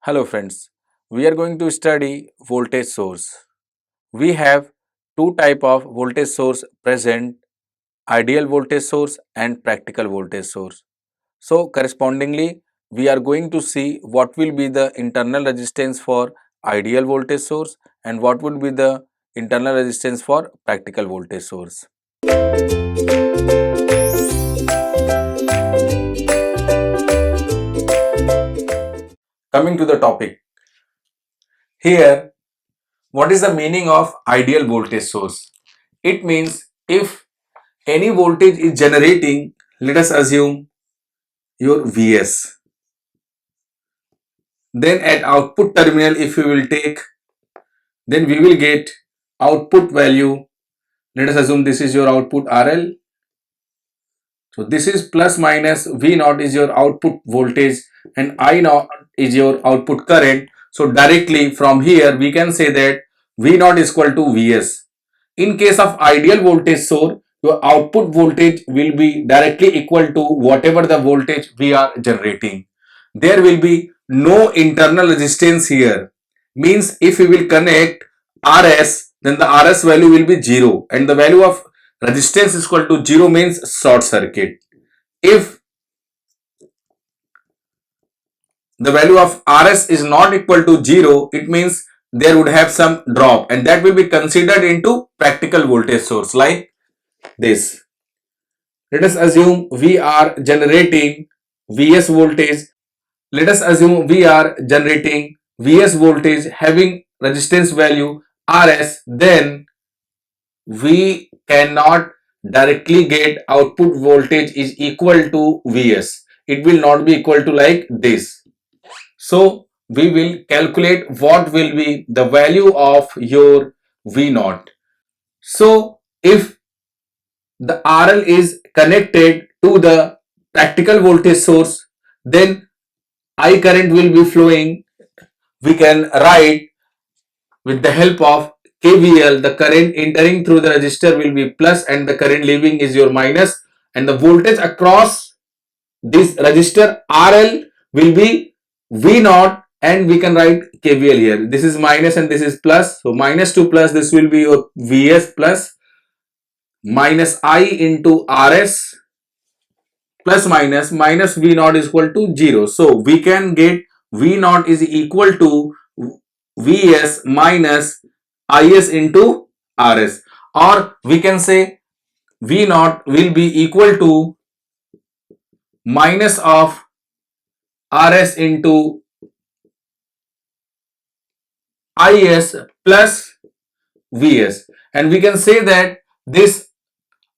Hello friends, we are going to study voltage source. We have two type of voltage source present, ideal voltage source and practical voltage source. So correspondingly, we are going to see what will be the internal resistance for ideal voltage source and what would be the internal resistance for practical voltage source. Coming to the topic, here what is the meaning of ideal voltage source? It means if any voltage is generating, let us assume your Vs, then at output terminal if we will take, then we will get output value. Let us assume this is your output RL. So this is plus minus V naught is your output voltage and I naught is your output current. So directly from here we can say that V naught is equal to Vs. In case of ideal voltage source, your output voltage will be directly equal to whatever the voltage we are generating. There will be no internal resistance here. Means if we will connect RS, then the RS value will be 0 and the value of resistance is equal to 0 means short circuit. If the value of RS is not equal to 0, it means there would have some drop and that will be considered into practical voltage source like this. Let us assume we are generating Vs voltage. Let us assume we are generating Vs voltage having resistance value Rs, then we cannot directly get output voltage is equal to Vs. It will not be equal to like this. So we will calculate what will be the value of your V naught. So if the RL is connected to the practical voltage source, then I current will be flowing. We can write with the help of KVL, the current entering through the resistor will be plus and the current leaving is your minus, and the voltage across this resistor RL will be V naught, and we can write KVL here. This is minus and this is plus. So minus to plus, this will be your Vs plus minus I into Rs plus minus V naught is equal to 0. So we can get V naught is equal to Vs minus Is into Rs, or we can say V naught will be equal to minus of Rs into Is plus Vs, and we can say that this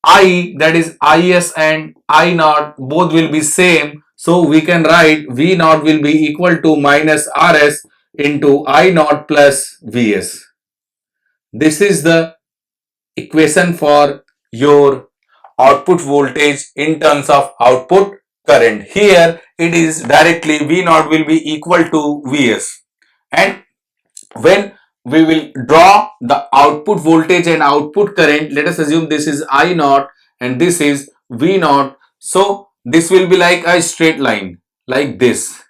I, that is Is and I naught, both will be same, so we can write V naught will be equal to minus Rs into I naught plus Vs. This is the equation for your output voltage in terms of output current. Here it is directly V naught will be equal to Vs, and when we will draw the output voltage and output current, let us assume this is I naught and this is V naught. So this will be like a straight line like this.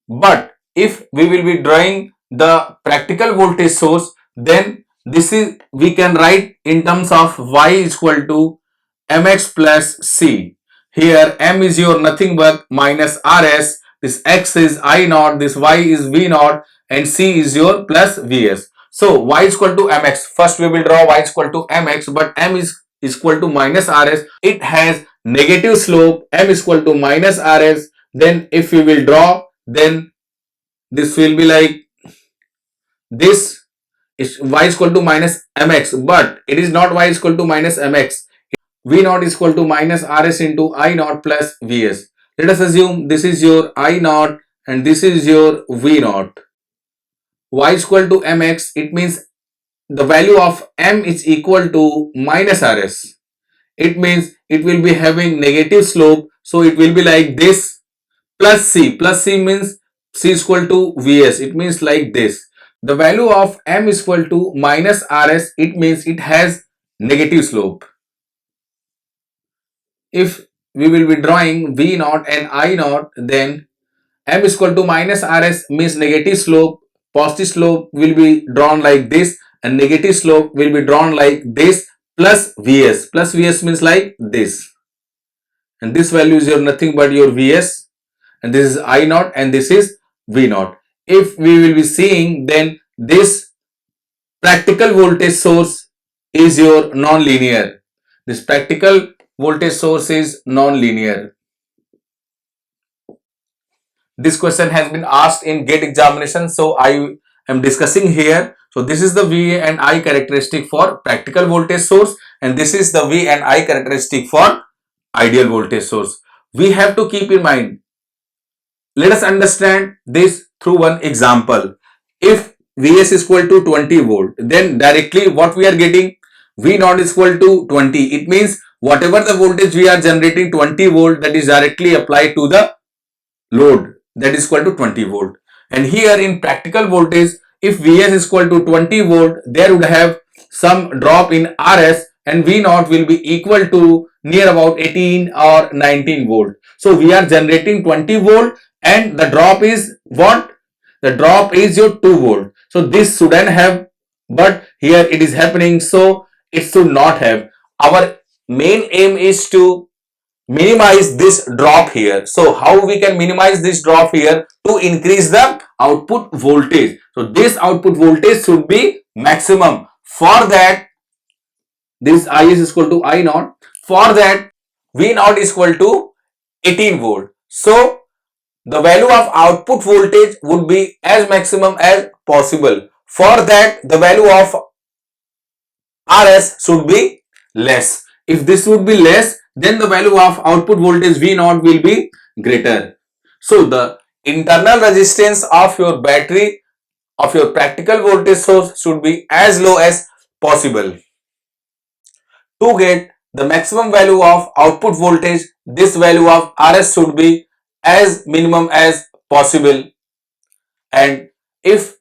But if we will be drawing the practical voltage source, then this is, we can write in terms of Y is equal to mx plus c. Here m is your nothing but minus Rs, this x is I naught, this y is V naught, and c is your plus Vs. So y is equal to mx. First we will draw y is equal to mx, but m is equal to minus Rs. It has negative slope, m is equal to minus Rs. Then if we will draw, then this will be like this, is y is equal to minus mx, but it is not y is equal to minus mx. V naught is equal to minus Rs into I naught plus Vs. Let us assume this is your I naught and this is your V naught. Y is equal to mx, it means the value of m is equal to minus Rs. It means it will be having negative slope, so it will be like this, plus c. Plus c means c is equal to Vs. It means like this. The value of m is equal to minus Rs. It means it has negative slope. If we will be drawing V naught and I naught, then M is equal to minus Rs means negative slope. Positive slope will be drawn like this and negative slope will be drawn like this, plus Vs. Plus Vs means like this. And this value is your nothing but your Vs, and this is I naught and this is V naught. If we will be seeing, then this practical voltage source is your non-linear. This practical voltage source is non-linear. This question has been asked in GATE examination, so I am discussing here. So this is the V and I characteristic for practical voltage source, and this is the V and I characteristic for ideal voltage source. We have to keep in mind. Let us understand this through one example. If Vs is equal to 20 volt, then directly what we are getting, V naught is equal to 20. It means whatever the voltage we are generating 20 volt, that is directly applied to the load, that is equal to 20 volt. And here in practical voltage, if Vs is equal to 20 volt, there would have some drop in Rs and V naught will be equal to near about 18 or 19 volt. So we are generating 20 volt and the drop is what? The drop is your 2 volt. So this shouldn't have, but here it is happening, so it should not have. Our main aim is to minimize this drop here. So how we can minimize this drop here? To increase the output voltage. So this output voltage should be maximum. For that, this I is equal to I naught. For that, V naught is equal to 18 volt. So the value of output voltage would be as maximum as possible. For that, the value of Rs should be less. If this would be less, then the value of output voltage V naught will be greater. So the internal resistance of your battery, of your practical voltage source, should be as low as possible. To get the maximum value of output voltage, this value of Rs should be as minimum as possible. And if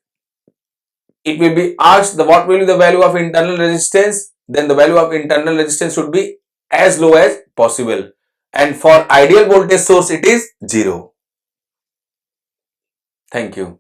it will be asked what will be the value of internal resistance, then the value of internal resistance should be as low as possible. And for ideal voltage source, it is 0. Thank you.